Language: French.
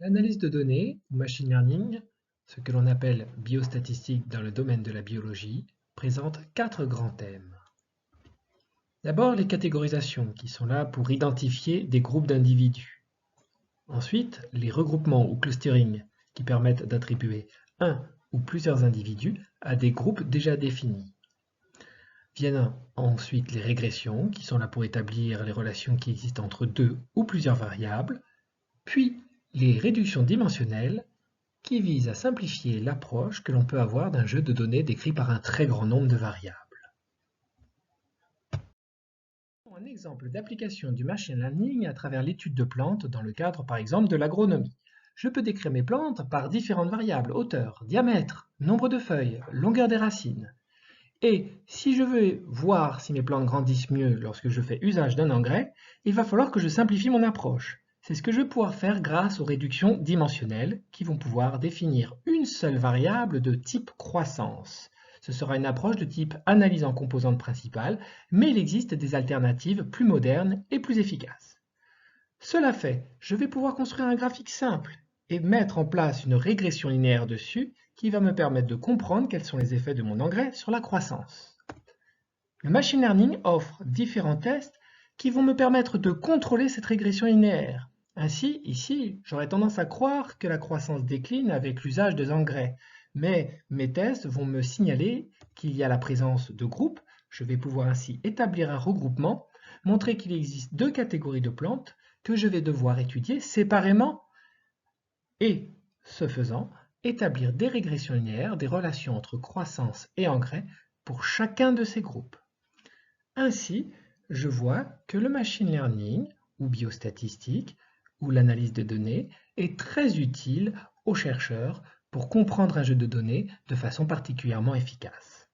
L'analyse de données, ou machine learning, ce que l'on appelle biostatistique dans le domaine de la biologie, présente quatre grands thèmes. D'abord, les catégorisations, qui sont là pour identifier des groupes d'individus. Ensuite, les regroupements ou clustering, qui permettent d'attribuer un ou plusieurs individus à des groupes déjà définis. Viennent ensuite les régressions, qui sont là pour établir les relations qui existent entre deux ou plusieurs variables, puis les réductions dimensionnelles, qui visent à simplifier l'approche que l'on peut avoir d'un jeu de données décrit par un très grand nombre de variables. Un exemple d'application du machine learning à travers l'étude de plantes dans le cadre par exemple de l'agronomie. Je peux décrire mes plantes par différentes variables: hauteur, diamètre, nombre de feuilles, longueur des racines. Et si je veux voir si mes plantes grandissent mieux lorsque je fais usage d'un engrais, il va falloir que je simplifie mon approche. C'est ce que je vais pouvoir faire grâce aux réductions dimensionnelles qui vont pouvoir définir une seule variable de type croissance. Ce sera une approche de type analyse en composantes principales, mais il existe des alternatives plus modernes et plus efficaces. Cela fait, je vais pouvoir construire un graphique simple et mettre en place une régression linéaire dessus qui va me permettre de comprendre quels sont les effets de mon engrais sur la croissance. Le machine learning offre différents tests qui vont me permettre de contrôler cette régression linéaire. Ainsi, ici, j'aurais tendance à croire que la croissance décline avec l'usage des engrais, mais mes tests vont me signaler qu'il y a la présence de groupes. Je vais pouvoir ainsi établir un regroupement, montrer qu'il existe deux catégories de plantes que je vais devoir étudier séparément et, ce faisant, établir des régressions linéaires, des relations entre croissance et engrais pour chacun de ces groupes. Ainsi, je vois que le machine learning, ou biostatistique, ou l'analyse de données, est très utile aux chercheurs pour comprendre un jeu de données de façon particulièrement efficace.